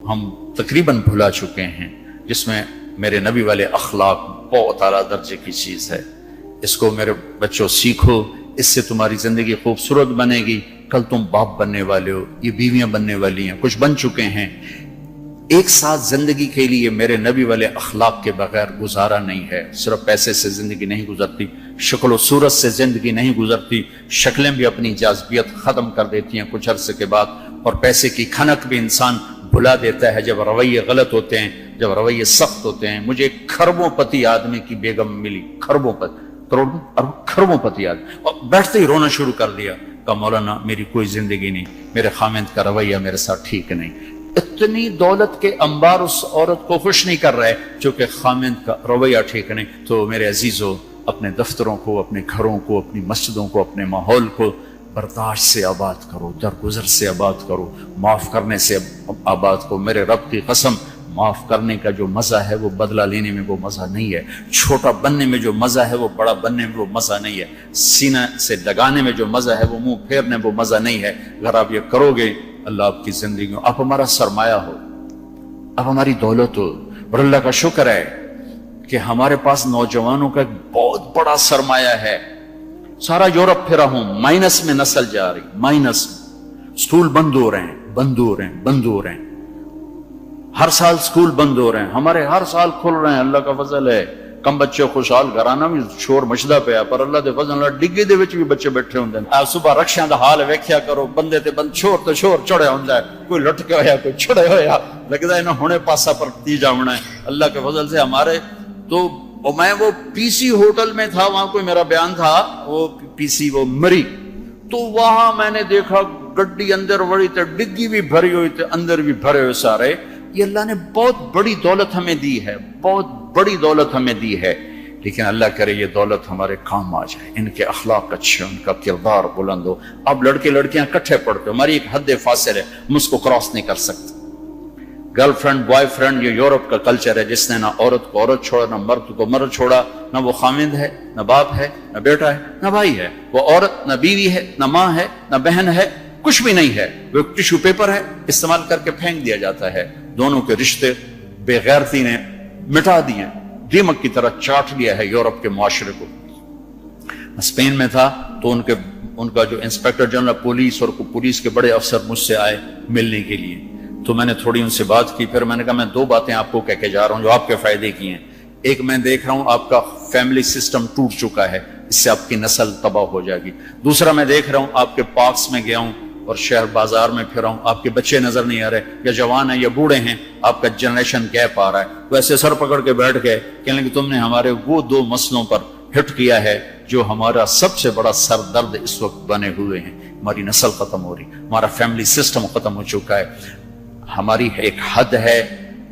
ہم تقریباً بھلا چکے ہیں، جس میں میرے نبی والے اخلاق بہت اعلیٰ درجے کی چیز ہے۔ اس کو میرے بچوں سیکھو، اس سے تمہاری زندگی خوبصورت بنے گی۔ کل تم باپ بننے والے ہو، یہ بیویاں بننے والی ہیں، کچھ بن چکے ہیں۔ ایک ساتھ زندگی کے لیے میرے نبی والے اخلاق کے بغیر گزارا نہیں ہے۔ صرف پیسے سے زندگی نہیں گزرتی، شکل و صورت سے زندگی نہیں گزرتی، شکلیں بھی اپنی جاذبیت ختم کر دیتی ہیں کچھ عرصے کے بعد، اور پیسے کی کھنک بھی انسان بھلا دیتا ہے جب رویے غلط ہوتے ہیں، جب رویے سخت ہوتے ہیں۔ مجھے ایک کھربوں پتی آدمی کی بیگم ملی، کھربوں پتی، کروڑوں کھربوں پتی آدمی، اور بیٹھتے ہی رونا شروع کر دیا، کہا مولانا میری کوئی زندگی نہیں، میرے خامند کا رویہ میرے ساتھ ٹھیک نہیں۔ اتنی دولت کے انبار اس عورت کو خوش نہیں کر رہے چونکہ خامند کا رویہ ٹھیک نہیں۔ تو میرے عزیزو، اپنے دفتروں کو، اپنے گھروں کو، اپنی مسجدوں کو، اپنے ماحول کو برداشت سے آباد کرو، درگزر سے آباد کرو، معاف کرنے سے آباد کرو۔ میرے رب کی قسم، معاف کرنے کا جو مزہ ہے وہ بدلہ لینے میں وہ مزہ نہیں ہے، چھوٹا بننے میں جو مزہ ہے وہ بڑا بننے میں وہ مزہ نہیں ہے، سینہ سے لگانے میں جو مزہ ہے وہ منہ پھیرنے میں وہ مزہ نہیں ہے۔ اگر آپ یہ کرو گے، اللہ آپ کی زندگی میں، آپ ہمارا سرمایہ ہو، آپ ہماری دولت ہو۔ اور اللہ کا شکر ہے کہ ہمارے پاس نوجوانوں کا ایک بہت بڑا سرمایہ ہے۔ سارا یورپ پھرا ہوں، مائنس میں نسل جا رہی، مائنس میں۔ سکول بند ہو رہے ہیں، بند ہو رہے ہیں، بند ہو رہے ہیں، ہر سال سکول بند ہو رہے ہیں، ہمارے ہر سال کھل رہے ہیں، اللہ کا فضل ہے۔ کم بچے خوشحال گھرانا بھی شور مچدا پیا، پر اللہ دے فضل نال ڈگی دے وچ بھی بچے بیٹھے ہوندے ہیں۔ صبح رکشیاں دا حال ویکھیا کرو، بندے تے بند چھوڑ تے چھوڑ چڑھیا ہوندا ہے، کوئی لٹکے ہویا، کوئی چھڑے ہویا، لگدا ہے انہاں ہنے پاسا پر دی جاونا ہے۔ اللہ کے فضل سے ہمارے تو میں وہ پی سی ہوٹل میں تھا، وہاں کوئی میرا بیان تھا، وہ پی سی وہ مری، تو وہاں میں نے دیکھا گڈی اندر وڑی تے ڈگی بھی بھری ہوئی تے اندر بھی بھرے ہوئے سارے۔ یہ اللہ نے بہت بڑی دولت ہمیں دی ہے، بہت بڑی دولت ہمیں دی ہے، لیکن اللہ کرے یہ دولت ہمارے کام آ جائے، ان کے اخلاق اچھے، ان کا کردار بلند ہو۔ اب لڑکے لڑکیاں کٹھے پڑھتے، ہماری ایک حد فاصل ہے، ہم اس کو کراس نہیں کر سکتے۔ گرل فرینڈ بوائے فرینڈ، یہ یورپ کا کلچر ہے جس نے نہ عورت کو عورت چھوڑا، نہ مرد کو مرد چھوڑا، نہ وہ خامند ہے، نہ باپ ہے، نہ بیٹا ہے، نہ بھائی ہے، وہ عورت نہ بیوی ہے، نہ ماں ہے، نہ بہن ہے، کچھ بھی نہیں ہے، وہ ایک ٹیشو پیپر ہے، استعمال کر کے پھینک دیا جاتا ہے۔ دونوں کے رشتے بے غیرتی نے مٹا دیے، دیمک کی طرح چاٹ لیا ہے یورپ کے معاشرے کو۔ اسپین میں تھا تو ان کا جو انسپیکٹر جنرل پولیس اور پولیس کے بڑے افسر مجھ سے آئے ملنے کے لیے، تو میں نے تھوڑی ان سے بات کی، پھر میں نے کہا میں دو باتیں آپ کو کہہ کے جا رہا ہوں جو آپ کے فائدے کی ہیں۔ ایک، میں دیکھ رہا ہوں آپ کا فیملی سسٹم ٹوٹ چکا ہے، اس سے آپ کی نسل تباہ ہو جائے گی۔ دوسرا، میں دیکھ رہا ہوں آپ کے پارکس میں گیا ہوں اور شہر بازار میں پھر رہا ہوں، آپ کے بچے نظر نہیں آ رہے، یا جوان ہیں یا بوڑھے ہیں، آپ کا جنریشن گیپ آ رہا ہے۔ ویسے سر پکڑ کے بیٹھ گئے، کہنے کہ تم نے ہمارے وہ دو مسئلوں پر ہٹ کیا ہے جو ہمارا سب سے بڑا سر درد اس وقت بنے ہوئے ہیں۔ ہماری نسل ختم ہو رہی، ہمارا فیملی سسٹم ختم ہو چکا ہے، ہماری ایک حد ہے،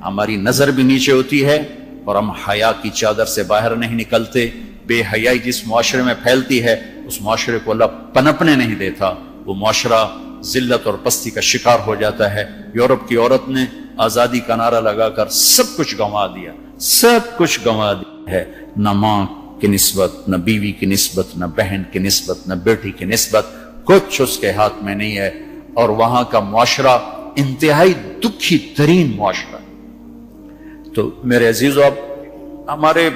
ہماری نظر بھی نیچے ہوتی ہے اور ہم حیا کی چادر سے باہر نہیں نکلتے۔ بے حیائی جس معاشرے میں پھیلتی ہے اس معاشرے کو اللہ پنپنے نہیں دیتا، وہ معاشرہ ذلت اور پستی کا شکار ہو جاتا ہے۔ یورپ کی عورت نے آزادی کا نعرہ لگا کر سب کچھ گنوا دیا، سب کچھ گنوا دیا ہے، نہ ماں کی نسبت، نہ بیوی کی نسبت، نہ بہن کی نسبت، نہ بیٹی کی نسبت، کچھ اس کے ہاتھ میں نہیں ہے، اور وہاں کا معاشرہ انتہائی دکھی ترین معاشرہ۔ تو میرے عزیزو، اب ہمارے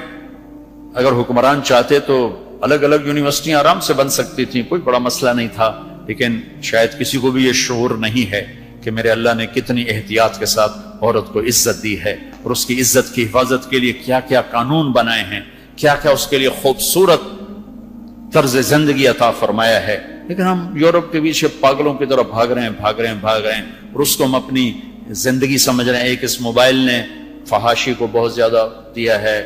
اگر حکمران چاہتے تو الگ الگ یونیورسٹیاں آرام سے بن سکتی تھیں، کوئی بڑا مسئلہ نہیں تھا، لیکن شاید کسی کو بھی یہ شعور نہیں ہے کہ میرے اللہ نے کتنی احتیاط کے ساتھ عورت کو عزت دی ہے، اور اس کی عزت کی حفاظت کے لیے کیا کیا قانون بنائے ہیں، کیا کیا اس کے لیے خوبصورت طرز زندگی عطا فرمایا ہے۔ لیکن ہم یورپ کے پیچھے پاگلوں کی طرح بھاگ رہے ہیں، اور اس کو ہم اپنی زندگی سمجھ رہے ہیں۔ ایک اس موبائل نے فحاشی کو بہت زیادہ دیا ہے،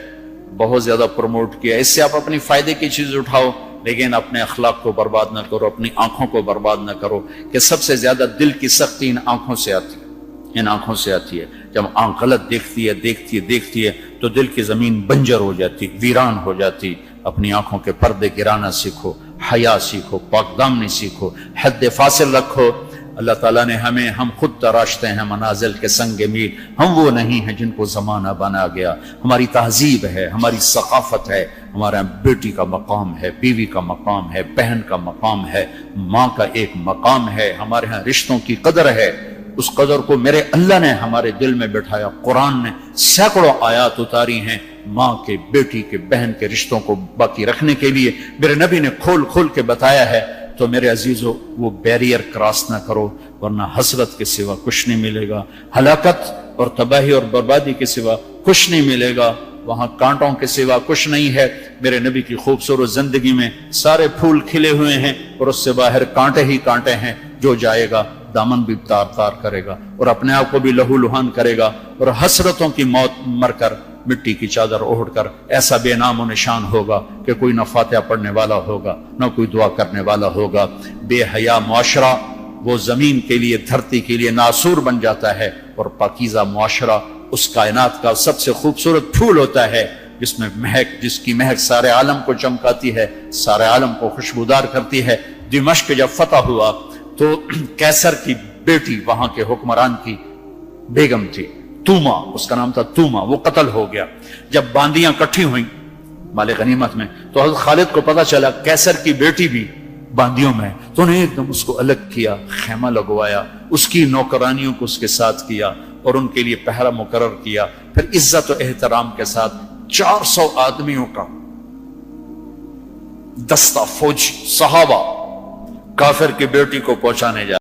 بہت زیادہ پروموٹ کیا، اس سے آپ اپنی فائدے کی چیز اٹھاؤ، لیکن اپنے اخلاق کو برباد نہ کرو، اپنی آنکھوں کو برباد نہ کرو، کہ سب سے زیادہ دل کی سختی ان آنکھوں سے آتی ہے، ان آنکھوں سے آتی ہے۔ جب آنکھ غلط دیکھتی ہے تو دل کی زمین بنجر ہو جاتی، ویران ہو جاتی۔ اپنی آنکھوں کے پردے گرانا سیکھو، حیا سیکھو، پاک دامنی سیکھو، حد فاصل رکھو۔ اللہ تعالیٰ نے ہم خود تراشتے ہیں منازل کے سنگ میل، ہم وہ نہیں ہیں جن کو زمانہ بنا گیا۔ ہماری تہذیب ہے، ہماری ثقافت ہے، ہمارا بیٹی کا مقام ہے، بیوی کا مقام ہے، بہن کا مقام ہے، ماں کا ایک مقام ہے، ہمارے ہاں رشتوں کی قدر ہے۔ اس قدر کو میرے اللہ نے ہمارے دل میں بٹھایا. قرآن نے سینکڑوں آیات اتاری ہیں ماں کے، بیٹی کے، بہن کے رشتوں کو باقی رکھنے کے لیے. میرے نبی نے کھول کھول کے بتایا ہے. تو میرے عزیزو وہ بیریئر کراس نہ کرو، ورنہ حسرت کے سوا کچھ نہیں ملے گا، ہلاکت اور تباہی اور بربادی کے سوا کچھ نہیں ملے گا، وہاں کانٹوں کے سوا کچھ نہیں ہے. میرے نبی کی خوبصورت زندگی میں سارے پھول کھلے ہوئے ہیں اور اس سے باہر کانٹے ہی کانٹے ہیں. جو جائے گا دامن بھی تار تار کرے گا اور اپنے آپ کو بھی لہو لہان کرے گا، اور حسرتوں کی موت مر کر مٹی کی چادر اوڑھ کر ایسا بے نام و نشان ہوگا کہ کوئی نہ فاتحہ پڑھنے والا ہوگا نہ کوئی دعا کرنے والا ہوگا. بے حیا معاشرہ وہ زمین کے لیے، دھرتی کے لیے ناسور بن جاتا ہے، اور پاکیزہ معاشرہ اس کائنات کا سب سے خوبصورت پھول ہوتا ہے جس میں مہک، جس کی مہک سارے عالم کو چمکاتی ہے، سارے عالم کو خوشبودار کرتی ہے. دمشق جب فتح ہوا تو کیسر کی بیٹی وہاں کے حکمران کی بیگم تھی، توما اس کا نام تھا، توما، وہ قتل ہو گیا. جب باندیاں کٹھی ہوئیں مال غنیمت میں تو حضرت خالد کو پتا چلا کیسر کی بیٹی بھی باندیوں میں، تو انہیں ایک دم اس کو الگ کیا، خیمہ لگوایا، اس کی نوکرانیوں کو اس کے ساتھ کیا اور ان کے لیے پہرا مقرر کیا. پھر عزت و احترام کے ساتھ 400 آدمیوں کا دستہ فوجی صحابہ کافر کی بیٹی کو پہنچانے جا